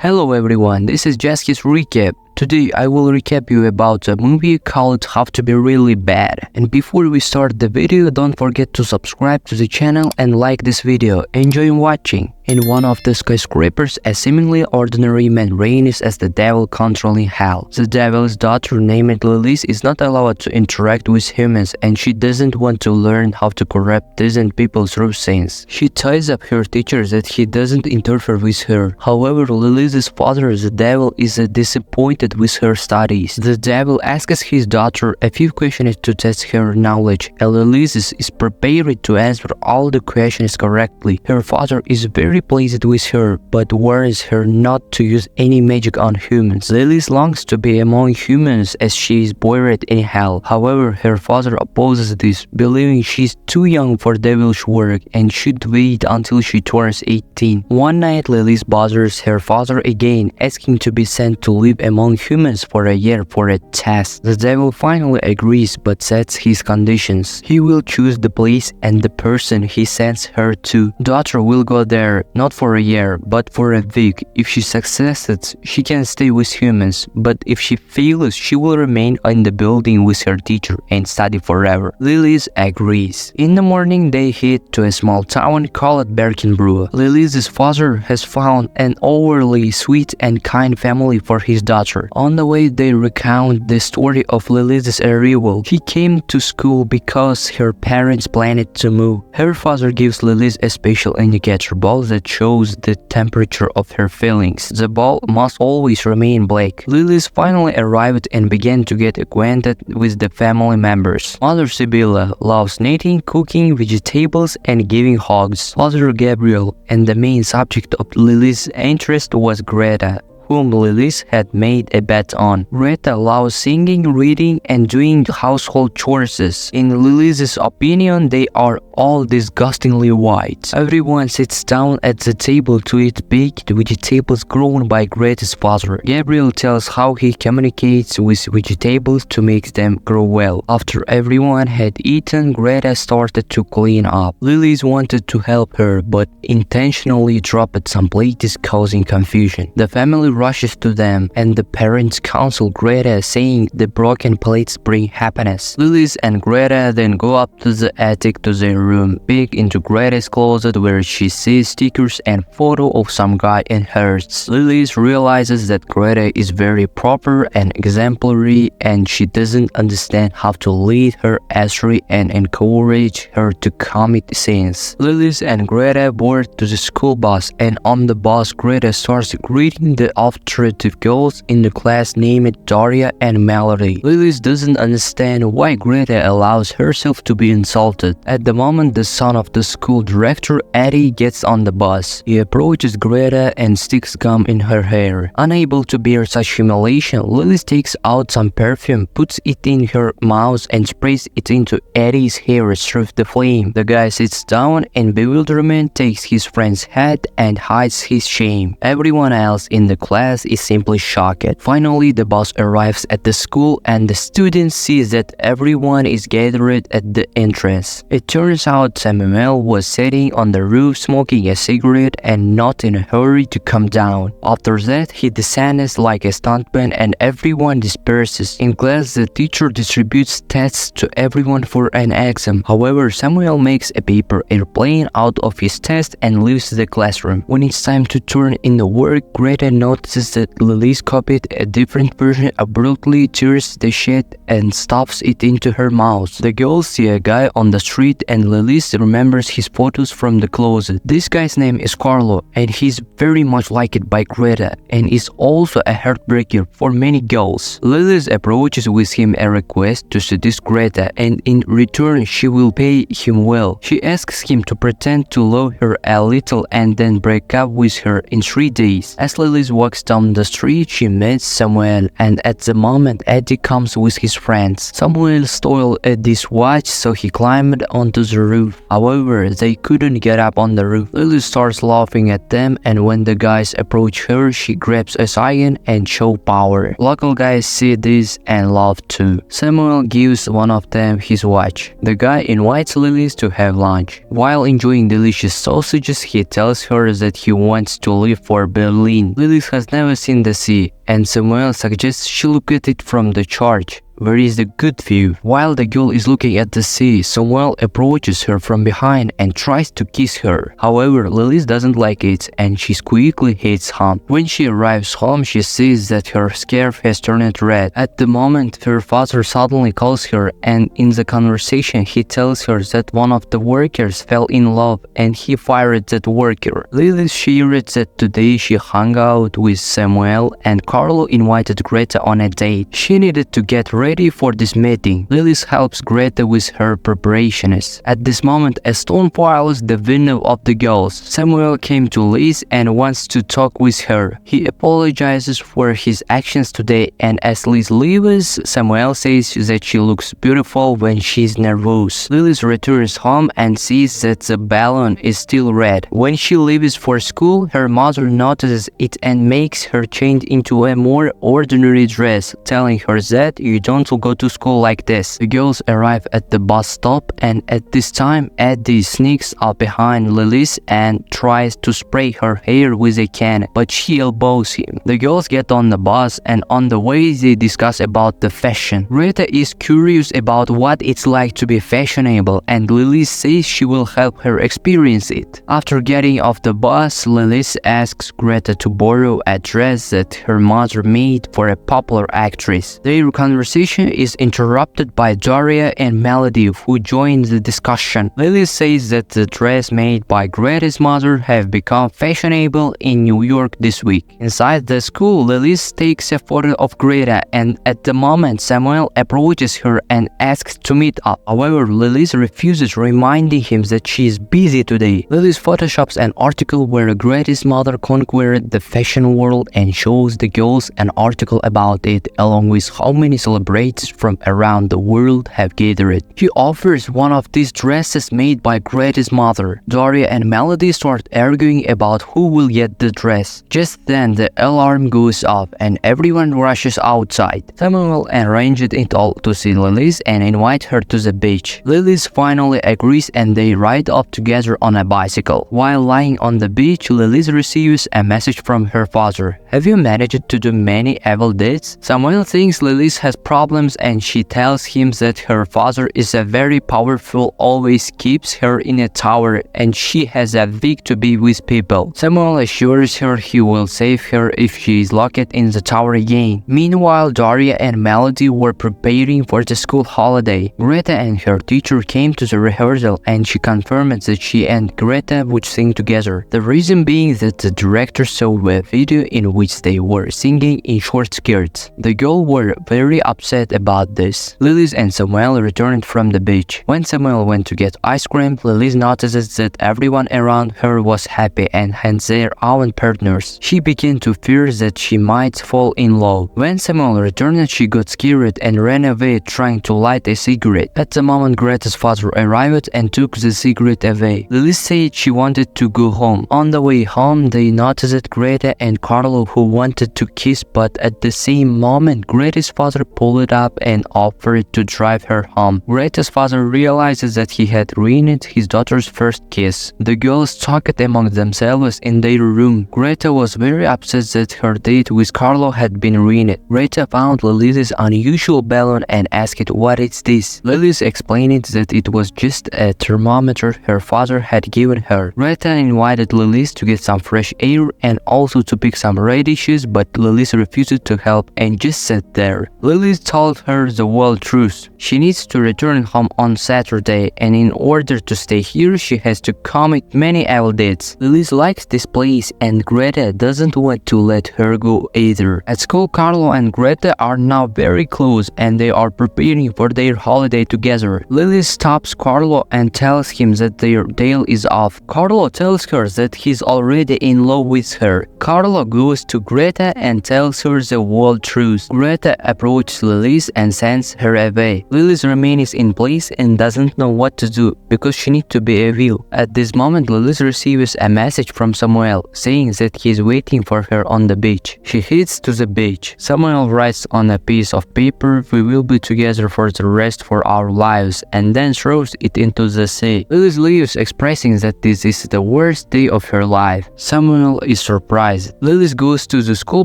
Hello everyone, this is Jaskez recap. Today I will recap you about a movie called How to Be Really Bad. And before we start the video, don't forget to subscribe to the channel and like this video. Enjoy watching. In one of the skyscrapers, a seemingly ordinary man reigns as the devil controlling hell. The devil's daughter named Lilith is not allowed to interact with humans and she doesn't want to learn how to corrupt decent people through sins. She ties up her teacher that he doesn't interfere with her. However, Lilith's father, the devil, is disappointed with her studies. The devil asks his daughter a few questions to test her knowledge, and Lilith is prepared to answer all the questions correctly. Her father is very pleased with her, but warns her not to use any magic on humans. Lilith longs to be among humans as she is buried in hell. However, her father opposes this, believing she's too young for devilish work and should wait until she turns 18. One night, Lilith bothers her father again, asking to be sent to live among humans for a year for a test. The devil finally agrees but sets his conditions. He will choose the place and the person he sends her to. Daughter will go there not for a year but for a week. If she succeeds, she can stay with humans, but if she fails, she will remain in the building with her teacher and study forever. Lilith agrees. In the morning, they head to a small town called Berkenbrew. Lilith's father has found an overly sweet and kind family for his daughter. On the way, they recount the story of Lilith's arrival. She came to school because her parents planned to move. Her father gives Lilith a special indicator ball that shows the temperature of her feelings. The ball must always remain black. Lilith finally arrived and began to get acquainted with the family members. Mother Sibylla loves knitting, cooking, vegetables, and giving hugs. Father Gabriel, and the main subject of Lilith's interest was Greta, whom Lilith had made a bet on. Greta loves singing, reading, and doing household chores. In Lilith's opinion, they are all disgustingly white. Everyone sits down at the table to eat baked vegetables grown by Greta's father. Gabriel tells how he communicates with vegetables to make them grow well. After everyone had eaten, Greta started to clean up. Lilith wanted to help her, but intentionally dropped some plates, causing confusion. The family rushes to them, and the parents counsel Greta, saying the broken plates bring happiness. Lilith and Greta then go up to the attic to their room, peek into Greta's closet where she sees stickers and photo of some guy in hers. Lilith realizes that Greta is very proper and exemplary, and she doesn't understand how to lead her astray and encourage her to commit sins. Lilith and Greta board to the school bus, and on the bus, Greta starts greeting the alternative girls in the class named Daria and Melody. Lilith doesn't understand why Greta allows herself to be insulted. At the moment, the son of the school director, Eddie, gets on the bus. He approaches Greta and sticks gum in her hair. Unable to bear such humiliation, Lilith takes out some perfume, puts it in her mouth, and sprays it into Eddie's hair through the flame. The guy sits down in bewilderment, takes his friend's hat, and hides his shame. Everyone else in the class is simply shocked. Finally, the bus arrives at the school and the students see that everyone is gathered at the entrance. It turns out Samuel was sitting on the roof smoking a cigarette and not in a hurry to come down. After that, he descends like a stuntman and everyone disperses. In class, the teacher distributes tests to everyone for an exam. However, Samuel makes a paper airplane out of his test and leaves the classroom. When it's time to turn in the work, Greta notices that Lilith copied a different version, abruptly tears the sheet and stuffs it into her mouth. The girls see a guy on the street and Lilith remembers his photos from the closet. This guy's name is Carlo and he's very much liked by Greta and is also a heartbreaker for many girls. Lilith approaches with him a request to seduce Greta and in return she will pay him well. She asks him to pretend to love her a little and then break up with her in 3 days. As Lilith walks down the street, she meets Samuel, and at the moment Eddie comes with his friends. Samuel stole Eddie's watch, so he climbed onto the the roof. However, they couldn't get up on the roof. Lilith starts laughing at them, and when the guys approach her, she grabs a cyan and show power. Local guys see this and laugh too. Samuel gives one of them his watch. The guy invites Lilith to have lunch. While enjoying delicious sausages, he tells her that he wants to leave for Berlin. Lilith has never seen the sea, and Samuel suggests she look at it from the church, where is the good view. While the girl is looking at the sea, Samuel approaches her from behind and tries to kiss her. However, Lilith doesn't like it and she quickly hates him. When she arrives home, she sees that her scarf has turned red. At the moment, her father suddenly calls her, and in the conversation he tells her that one of the workers fell in love and he fired that worker. Lilith shared that today she hung out with Samuel and Carlo invited Greta on a date. She needed to get ready for this meeting. Lilith helps Greta with her preparations. At this moment, a stone follows the window of the girls. Samuel came to Liz and wants to talk with her. He apologizes for his actions today, and as Liz leaves, Samuel says that she looks beautiful when she's nervous. Lilith returns home and sees that the balloon is still red. When she leaves for school, her mother notices it and makes her change into a more ordinary dress, telling her that you don't go to school like this. The girls arrive at the bus stop, and at this time Eddie sneaks up behind Lilith and tries to spray her hair with a can, but she elbows him. The girls get on the bus, and on the way they discuss about the fashion. Greta is curious about what it's like to be fashionable, and Lilith says she will help her experience it. After getting off the bus, Lilith asks Greta to borrow a dress that her mother made for a popular actress. Their conversation is interrupted by Daria and Melody, who join the discussion. Lilith says that the dress made by Greta's mother have become fashionable in New York this week. Inside the school, Lilith takes a photo of Greta, and at the moment Samuel approaches her and asks to meet up. However, Lilith refuses, reminding him that she is busy today. Lilith photoshops an article where Greta's mother conquered the fashion world and shows the girls an article about it, along with how many celebrations from around the world have gathered. She offers one of these dresses made by Greta's mother. Daria and Melody start arguing about who will get the dress. Just then the alarm goes off and everyone rushes outside. Samuel arranged it all to see Lilith and invite her to the beach. Lilith finally agrees and they ride off together on a bicycle. While lying on the beach, Lilith receives a message from her father. Have you managed to do many evil deeds? Samuel thinks Lilith has problems and she tells him that her father is a very powerful, always keeps her in a tower and she has a week to be with people. Samuel assures her he will save her if she is locked in the tower again. Meanwhile, Daria and Melody were preparing for the school holiday. Greta and her teacher came to the rehearsal and she confirmed that she and Greta would sing together. The reason being that the director saw a video in which they were singing in short skirts. The girls were very upset about this. Lilith and Samuel returned from the beach. When Samuel went to get ice cream, Lilith notices that everyone around her was happy and had their own partners. She began to fear that she might fall in love. When Samuel returned, she got scared and ran away trying to light a cigarette. At the moment, Greta's father arrived and took the cigarette away. Lilith said she wanted to go home. On the way home, they noticed Greta and Carlo, who wanted to kiss, but at the same moment, Greta's father pulled up and offered to drive her home. Greta's father realizes that he had ruined his daughter's first kiss. The girls talked among themselves in their room. Greta was very upset that her date with Carlo had been ruined. Greta found Lilith's unusual balloon and asked, "What is this?" Lilith explained that it was just a thermometer her father had given her. Greta invited Lilith to get some fresh air and also to pick some radishes, but Lilith refused to help and just sat there. Lilith told her the whole truth. She needs to return home on Saturday, and in order to stay here, she has to commit many evil deeds. Lilith likes this place, and Greta doesn't want to let her go either. At school, Carlo and Greta are now very close, and they are preparing for their holiday together. Lilith stops Carlo and tells him that their deal is off. Carlo tells her that he's already in love with her. Carlo goes to Greta and tells her the whole truth. Greta approaches Lilith Lilith and sends her away. Lilith remains in place and doesn't know what to do because she needs to be evil. At this moment, Lilith receives a message from Samuel saying that he is waiting for her on the beach. She heads to the beach. Samuel writes on a piece of paper, "We will be together for the rest of our lives," and then throws it into the sea. Lilith leaves, expressing that this is the worst day of her life. Samuel is surprised. Lilith goes to the school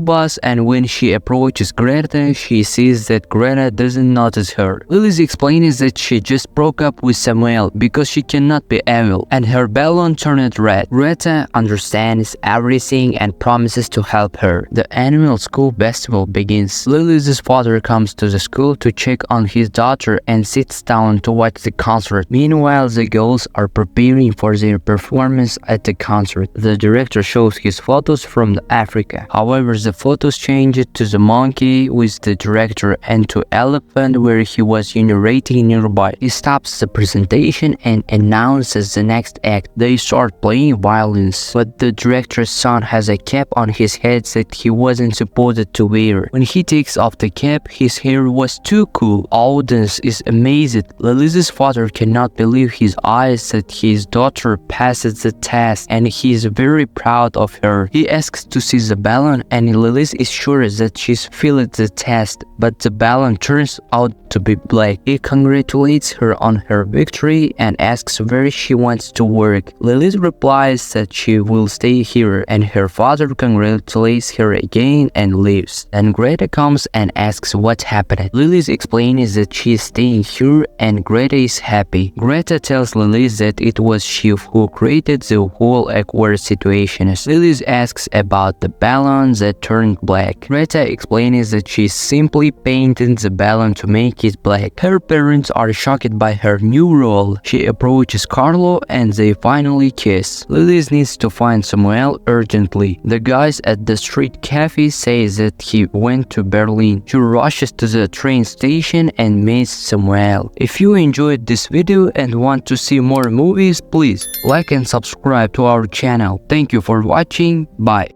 bus, and when she approaches Greta, she sees that Greta doesn't notice her. Lilith explains that she just broke up with Samuel because she cannot be evil, and her balloon turned red. Greta understands everything and promises to help her. The annual school festival begins. Lilith's father comes to the school to check on his daughter and sits down to watch the concert. Meanwhile, the girls are preparing for their performance at the concert. The director shows his photos from Africa. However, the photos change to the monkey with the director and to elephant where he was urinating nearby. He stops the presentation and announces the next act. They start playing violins, but the director's son has a cap on his head that he wasn't supposed to wear. When he takes off the cap, his hair was too cool. Audience is amazed. Lilith's father cannot believe his eyes that his daughter passes the test, and he is very proud of her. He asks to see the balloon, and Lilith is sure that she's failed the test, but the balloon turns out to be black. He congratulates her on her victory and asks where she wants to work. Lilith replies that she will stay here, and her father congratulates her again and leaves. Then Greta comes and asks what happened. Lilith explains that she is staying here and Greta is happy. Greta tells Lilith that it was she who created the whole awkward situation. Lilith asks about the balloon that turned black. Greta explains that she simply painted the balloon to make it black. Her parents are shocked by her new role. She approaches Carlo and they finally kiss. Lilith needs to find Samuel urgently. The guys at the street cafe say that he went to Berlin. She rushes to the train station and meets Samuel. If you enjoyed this video and want to see more movies, please like and subscribe to our channel. Thank you for watching. Bye.